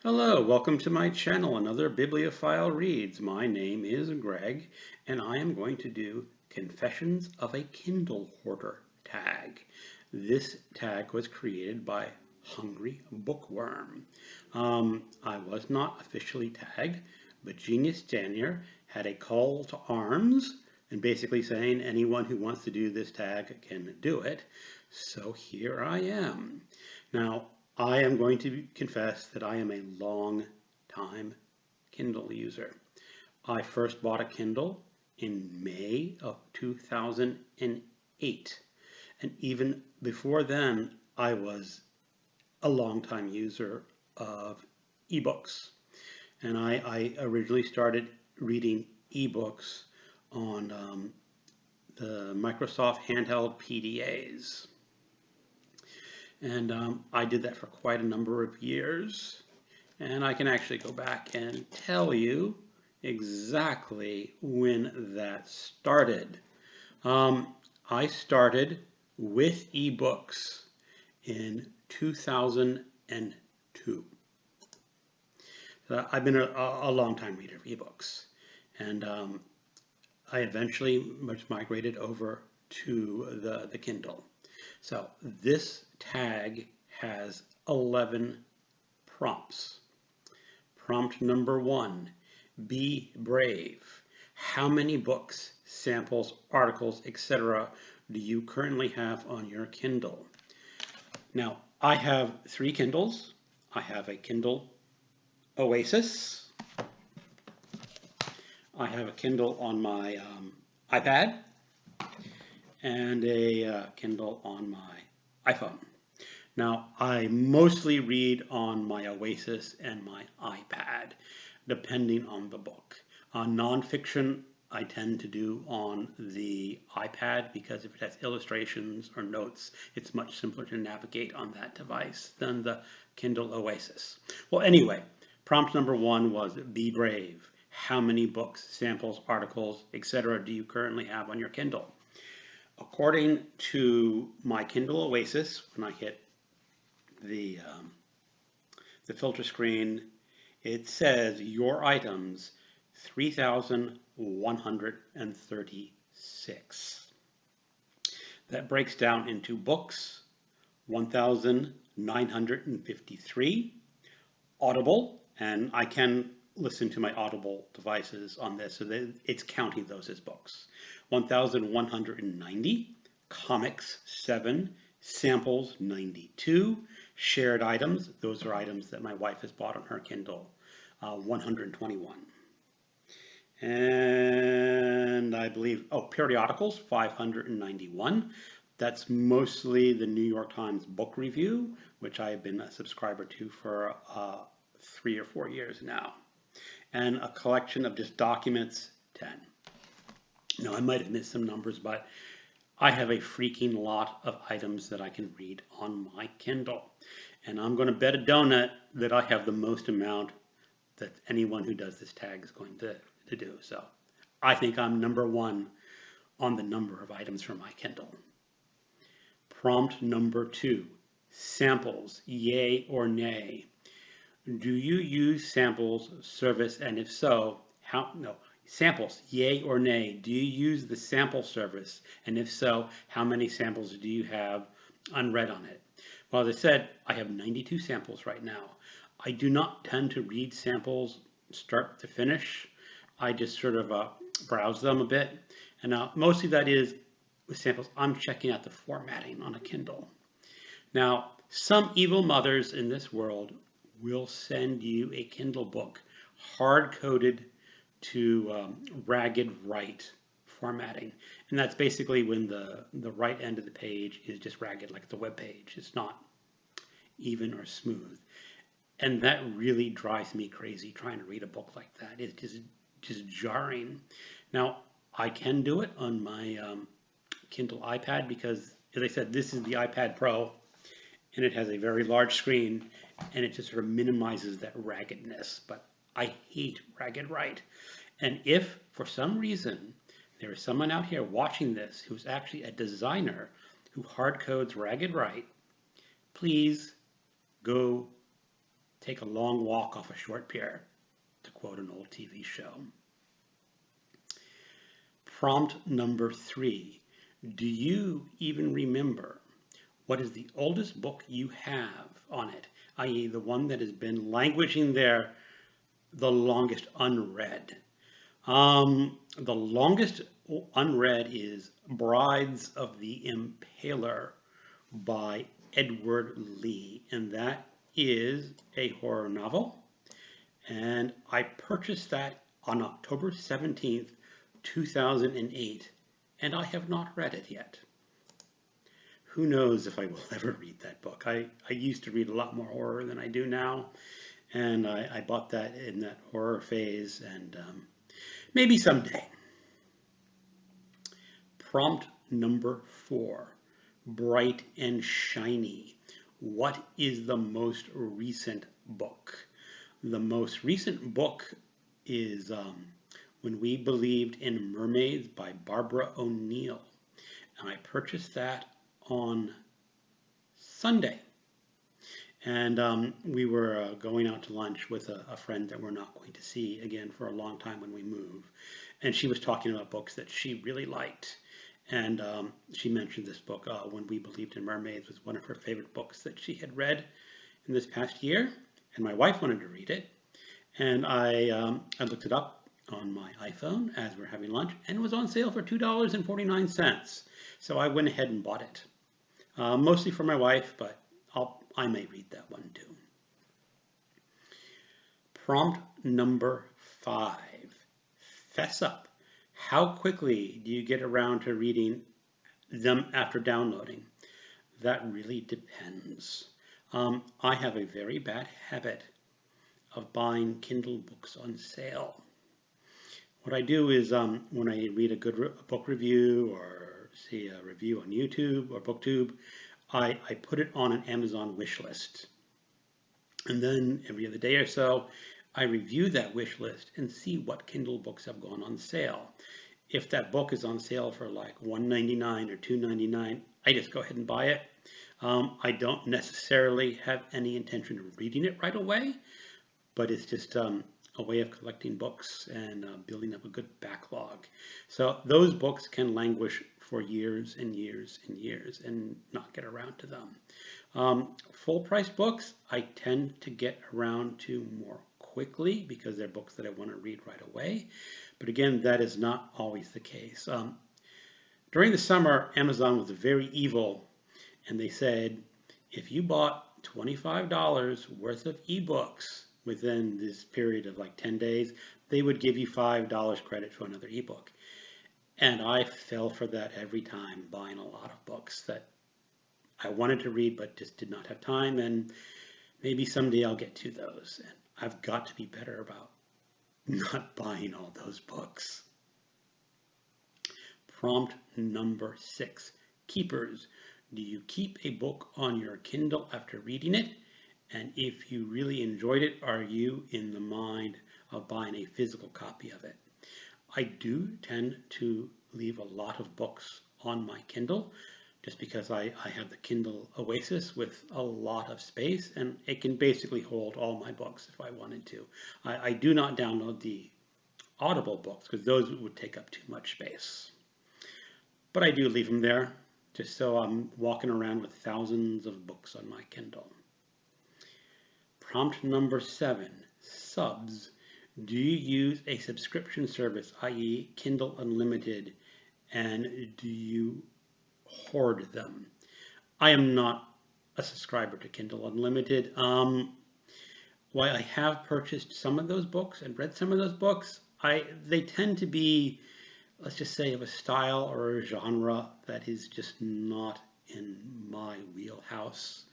Hello, welcome to my channel, another Bibliophile Reads. My name is Greg, and I am going to do Confessions of a Kindle Hoarder tag. This tag was created by Hungry Bookworm. I was not officially tagged, but Gina Stanyer had a call to arms and basically saying anyone who wants to do this tag can do it. So here I am. Now, I am going to confess that I am a long time Kindle user. I first bought a Kindle in May of 2008. And even before then, I was a long time user of ebooks. And I originally started reading ebooks on the Microsoft handheld PDAs. And I did that for quite a number of years. And I can actually go back and tell you exactly when that started. I started with ebooks in 2002. So I've been a long time reader of ebooks. And I eventually migrated over to the Kindle. So this tag has 11 prompts. Prompt number 1, be brave. How many books, samples, articles, etc. do you currently have on your Kindle? Now, I have 3 Kindles. I have a Kindle Oasis. I have a Kindle on my iPad and a Kindle on my iPhone. Now, I mostly read on my Oasis and my iPad, depending on the book. Nonfiction, I tend to do on the iPad because if it has illustrations or notes, it's much simpler to navigate on that device than the Kindle Oasis. Well, anyway, prompt number 1 was be brave. How many books, samples, articles, etc. do you currently have on your Kindle? According to my Kindle Oasis, when I hit the filter screen, it says your items 3,136. That breaks down into books 1,953, Audible, and I can listen to my Audible devices on this, so that it's counting those as books. 1,190, comics 7, samples 92, shared items, those are items that my wife has bought on her Kindle, 121. And I believe, periodicals 591. That's mostly the New York Times Book Review, which I've been a subscriber to for 3 or 4 years now. And a collection of just documents, 10. Now, I might have missed some numbers, but I have a freaking lot of items that I can read on my Kindle. And I'm going to bet a donut that I have the most amount that anyone who does this tag is going to do. So I think I'm number 1 on the number of items from my Kindle. Prompt number 2, samples, yay or nay. Do you use samples service, and if so, samples, yay or nay. Do you use the sample service, and if so, how many samples do you have unread on it? Well, as I said, I have 92 samples right now. I do not tend to read samples start to finish. I just sort of browse them a bit. And now, mostly that is with samples, I'm checking out the formatting on a Kindle. Now, some evil mothers in this world will send you a Kindle book hard-coded to ragged right formatting. And that's basically when the right end of the page is just ragged like the web page. It's not even or smooth. And that really drives me crazy trying to read a book like that. It's just jarring. Now, I can do it on my Kindle iPad because, as I said, this is the iPad Pro, and it has a very large screen, and it just sort of minimizes that raggedness. But I hate ragged right. And if, for some reason, there is someone out here watching this who's actually a designer who hard codes ragged right, please go take a long walk off a short pier, to quote an old TV show. Prompt number 3. Do you even remember what is the oldest book you have on it, i.e. the one that has been languishing there the longest unread? The longest unread is Brides of the Impaler by Edward Lee, and that is a horror novel. And I purchased that on October 17th, 2008, and I have not read it yet. Who knows if I will ever read that book. I used to read a lot more horror than I do now, and I bought that in that horror phase, and maybe someday. Prompt number 4. Bright and shiny. What is the most recent book? The most recent book is When We Believed in Mermaids by Barbara O'Neill. And I purchased that on Sunday. And we were going out to lunch with a friend that we're not going to see again for a long time when we move. And she was talking about books that she really liked. And she mentioned this book, When We Believed in Mermaids, was one of her favorite books that she had read in this past year. And my wife wanted to read it. And I looked it up on my iPhone as we were having lunch, and it was on sale for $2.49. So I went ahead and bought it. Mostly for my wife, but I may read that one too. Prompt number 5. Fess up. How quickly do you get around to reading them after downloading? That really depends. I have a very bad habit of buying Kindle books on sale. What I do is when I read a good book review or see a review on YouTube or BookTube, I put it on an Amazon wish list. And then every other day or so, I review that wish list and see what Kindle books have gone on sale. If that book is on sale for like $1.99 or $2.99, I just go ahead and buy it. I don't necessarily have any intention of reading it right away, but it's just a way of collecting books and building up a good backlog. So those books can languish for years and years and years and not get around to them. Full price books, I tend to get around to more quickly because they're books that I want to read right away. But again, that is not always the case. During the summer, Amazon was very evil, and they said, if you bought $25 worth of ebooks within this period of like 10 days, they would give you $5 credit for another ebook. And I fell for that every time, buying a lot of books that I wanted to read but just did not have time, and maybe someday I'll get to those. And I've got to be better about not buying all those books. Prompt number 6. Keepers. Do you keep a book on your Kindle after reading it? And if you really enjoyed it, are you in the mind of buying a physical copy of it? I do tend to leave a lot of books on my Kindle just because I have the Kindle Oasis with a lot of space, and it can basically hold all my books if I wanted to. I do not download the Audible books because those would take up too much space. But I do leave them there just so I'm walking around with thousands of books on my Kindle. Prompt number 7, subs. Do you use a subscription service, i.e. Kindle Unlimited, and do you hoard them? I am not a subscriber to Kindle Unlimited. While I have purchased some of those books and read some of those books, they tend to be, let's just say, of a style or a genre that is just not in my wheelhouse.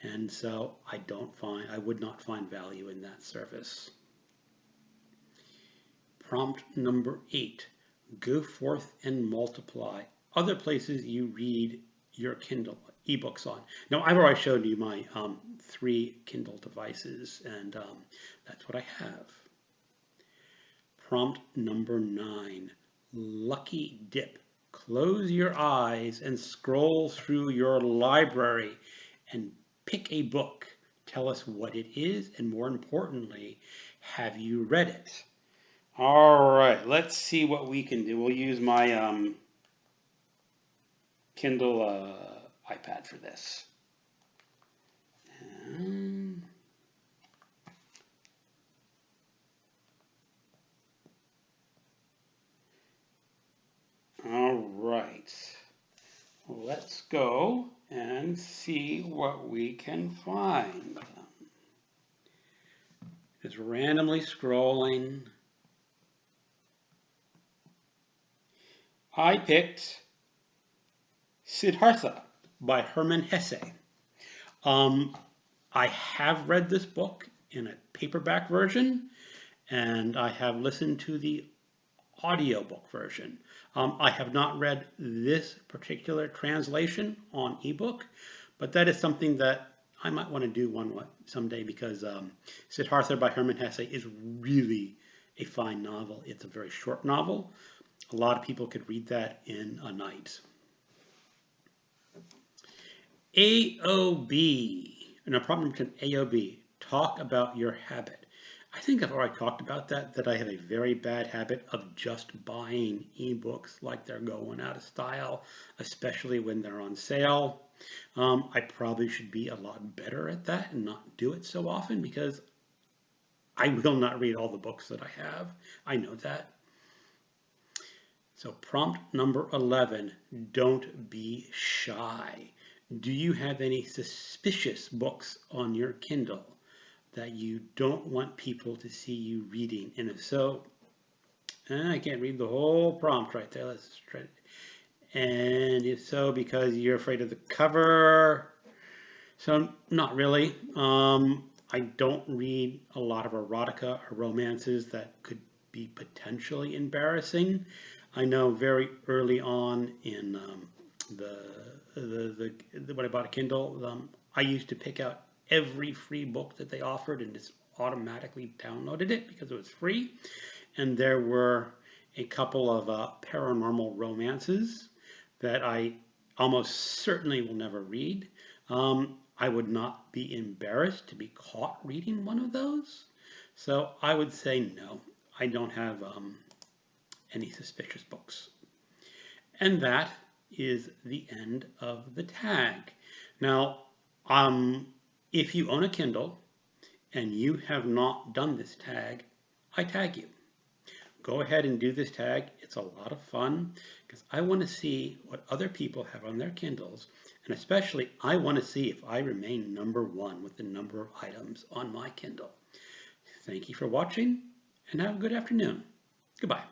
And so I would not find value in that service. Prompt number 8, go forth and multiply. Other places you read your Kindle ebooks on. Now, I've already showed you my 3 Kindle devices, and that's what I have. Prompt number 9, lucky dip. Close your eyes and scroll through your library and pick a book Tell us what it is, and more importantly, have you read it? All right, let's see what we can do. We'll use my Kindle iPad for this. All right, let's go and see what we can find. Just randomly scrolling. I picked Siddhartha by Herman Hesse. I have read this book in a paperback version, and I have listened to the audiobook version. I have not read this particular translation on ebook, but that is something that I might want to do someday, because Siddhartha by Herman Hesse is really a fine novel. It's a very short novel. A lot of people could read that in a night. AOB, no problem, AOB, talk about your habit. I think I've already talked about that I have a very bad habit of just buying ebooks like they're going out of style, especially when they're on sale. I probably should be a lot better at that and not do it so often, because I will not read all the books that I have. I know that. So prompt number 11, don't be shy. Do you have any suspicious books on your Kindle that you don't want people to see you reading? And if so, I can't read the whole prompt right there. Let's try it. And if so, because you're afraid of the cover. So not really. I don't read a lot of erotica or romances that could be potentially embarrassing. I know very early on in when I bought a Kindle, I used to pick out every free book that they offered and just automatically downloaded it because it was free. And there were a couple of paranormal romances that I almost certainly will never read. I would not be embarrassed to be caught reading one of those. So I would say no, I don't have any suspicious books. And that is the end of the tag. Now, if you own a Kindle and you have not done this tag, I tag you. Go ahead and do this tag. It's a lot of fun, because I want to see what other people have on their Kindles, and especially I want to see if I remain #1 with the number of items on my Kindle. Thank you for watching, and have a good afternoon. Goodbye.